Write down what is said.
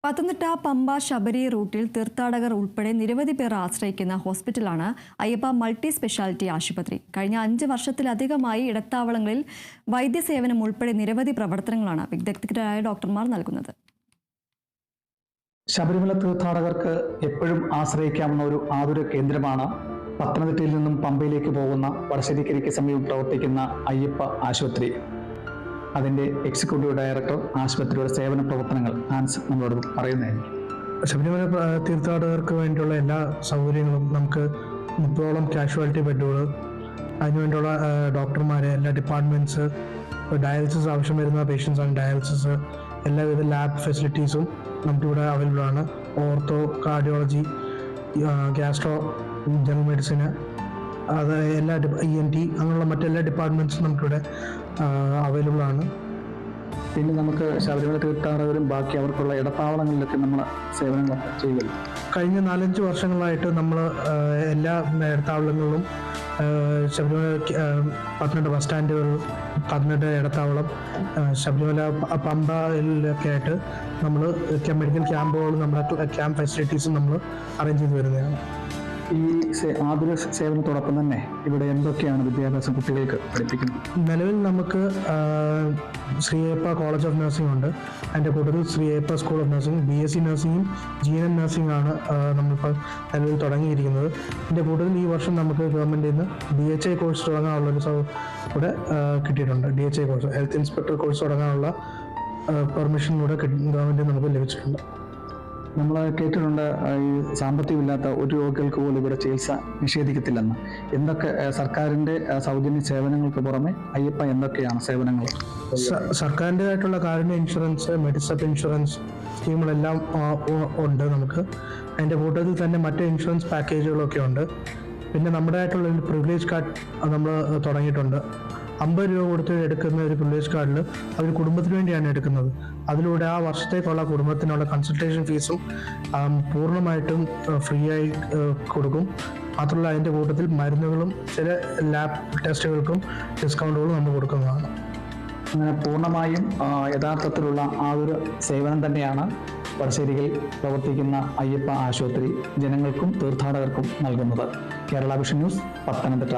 പത്തനംതിട്ട പമ്പ ശബരി റൂട്ടിൽ തീർത്ഥാടകർ ഉൾപ്പെടെ നിരവധി പേർ ആശ്രയിക്കുന്ന ഹോസ്പിറ്റലാണ് അയ്യപ്പ മൾട്ടി സ്പെഷ്യാലിറ്റി ആശുപത്രി. കഴിഞ്ഞ 5 വർഷത്തിലധികമായി ഇടത്താവളങ്ങളിൽ വൈദ്യസേവനം ഉൾപ്പെടെ നിരവധി പ്രവർത്തനങ്ങളാണ് വിദഗ്ധരായ ഡോക്ടർമാർ നൽകുന്നത്. ശബരിമല തീർത്ഥാടകർക്ക് എപ്പോഴും ആശ്രയിക്കാവുന്ന ഒരു ആതുര കേന്ദ്രമാണ് പത്തനംതിട്ടയിൽ നിന്നും പമ്പയിലേക്ക് പോകുന്ന വടശ്ശേരിക്കരയ്ക്ക് സമീപം പ്രവർത്തിക്കുന്ന അയ്യപ്പ ആശുപത്രി. അതിൻ്റെ എക്സിക്യൂട്ടീവ് ഡയറക്ടർ ആശുപത്രിയുടെ സേവന പ്രവർത്തനങ്ങൾ ഹാൻസ് നമ്മളോട് പറയുന്നതായിരിക്കും. ശബരിമല തീർത്ഥാടകർക്ക് വേണ്ടിയുള്ള എല്ലാ സൗകര്യങ്ങളും നമുക്ക് 30ഓളം കാഷ്വാലിറ്റി ബെഡുകൾ, അതിനുവേണ്ടിയുള്ള ഡോക്ടർമാർ, എല്ലാ ഡിപ്പാർട്ട്മെൻറ്റ്സ്, ഡയാലിസിസ് ആവശ്യം വരുന്ന പേഷ്യൻസ് ആണ് ഡയാലിസിസ്, എല്ലാവിധ ലാബ് ഫെസിലിറ്റീസും നമുക്കിവിടെ അവൈലബിൾ ആണ്. Ortho, cardiology, gastro, general medicine, അത് എല്ലാ ENT അങ്ങനെയുള്ള മറ്റെല്ലാ ഡിപ്പാർട്ട്മെൻറ്റ്സും നമുക്കിവിടെ അവൈലബിൾ ആണ്. പിന്നെ നമുക്ക് ശബരിമല തീർത്ഥാടകരും ബാക്കി അവർക്കുള്ള ഇടത്താവളങ്ങളിലൊക്കെ നമ്മൾ സേവനങ്ങൾ ചെയ്യുമല്ലോ. കഴിഞ്ഞ 4-5 വർഷങ്ങളായിട്ട് നമ്മൾ എല്ലാ ഇടത്താവളങ്ങളിലും ശബരിമല പത്തനംതിട്ട ബസ് സ്റ്റാൻഡുകൾ, പത്തനംതിട്ട ഇടത്താവളം, ശബരിമല പമ്പയിലൊക്കെ ആയിട്ട് നമ്മൾ മെഡിക്കൽ ക്യാമ്പുകൾ, നമ്മുടെ ക്യാമ്പ് ഫെസിലിറ്റീസും നമ്മൾ അറേഞ്ച് ചെയ്ത് വരുന്നതാണ്. ഈ ആതുര സേവനത്തോടൊപ്പം തന്നെ ഇവിടെ എന്തൊക്കെയാണ് വിദ്യാഭ്യാസം കുട്ടികൾക്ക് പഠിപ്പിക്കുന്നത്? നിലവിൽ നമുക്ക് Shri Ayyappa college of nursing ഉണ്ട്. അതിൻ്റെ കൂട്ടത്തിൽ Shri Ayyappa school of nursing, BSc നഴ്സിംഗും GNM nursing ആണ് നമ്മളിപ്പോൾ നിലവിൽ തുടങ്ങിയിരിക്കുന്നത്. ഇതിൻ്റെ കൂട്ടത്തിൽ ഈ വർഷം നമുക്ക് ഗവൺമെൻറ്റിൽ നിന്ന് DHI കോഴ്സ് തുടങ്ങാനുള്ളൊരു കൂടെ കിട്ടിയിട്ടുണ്ട്. DHI course, health inspector course തുടങ്ങാനുള്ള പെർമിഷൻ കൂടെ ഗവൺമെൻറ്റിൽ നമുക്ക് ലഭിച്ചിട്ടുണ്ട്. നമ്മൾ കേട്ടിട്ടുണ്ട് ഈ സാമ്പത്തികമില്ലാത്ത ഒരു രോഗികൾക്ക് പോലും ഇവിടെ ചികിത്സ നിഷേധിക്കത്തില്ലെന്ന്. എന്തൊക്കെ സർക്കാരിൻ്റെ സൗജന്യ സേവനങ്ങൾക്ക് പുറമെ അയ്യപ്പ എന്തൊക്കെയാണ് സേവനങ്ങൾ? സർക്കാരിൻ്റെതായിട്ടുള്ള കാരുണ്യ ഇൻഷുറൻസ്, മെഡിസപ്പ് ഇൻഷുറൻസ് സ്കീമുകളെല്ലാം ഉണ്ട് നമുക്ക്. അതിൻ്റെ കൂട്ടത്തിൽ തന്നെ മറ്റ് ഇൻഷുറൻസ് പാക്കേജുകളൊക്കെ ഉണ്ട്. പിന്നെ നമ്മുടെ ആയിട്ടുള്ള ഒരു പ്രിവിലേജ് കാർഡ് നമ്മൾ തുടങ്ങിയിട്ടുണ്ട്. 50 രൂപ കൊടുത്ത് എടുക്കുന്ന ഒരു പ്രിവിലേജ് കാർഡിൽ അവർ കുടുംബത്തിന് വേണ്ടിയാണ് എടുക്കുന്നത്. അതിലൂടെ ആ വർഷത്തേക്കുള്ള കുടുംബത്തിനുള്ള കൺസൾട്ടേഷൻ ഫീസും പൂർണ്ണമായിട്ടും ഫ്രീ ആയി കൊടുക്കും. മാത്രമല്ല അതിൻ്റെ കൂട്ടത്തിൽ മരുന്നുകളും ചില ലാബ് ടെസ്റ്റുകൾക്കും ഡിസ്കൗണ്ടുകളും നമ്മൾ കൊടുക്കുന്നതാണ്. അങ്ങനെ പൂർണ്ണമായും യഥാർത്ഥത്തിലുള്ള ആ ഒരു സേവനം തന്നെയാണ് വടശ്ശേരിയിൽ പ്രവർത്തിക്കുന്ന അയ്യപ്പ ആശുപത്രി ജനങ്ങൾക്കും തീർത്ഥാടകർക്കും നൽകുന്നത്. Kerala vision news, Pathanamthitta.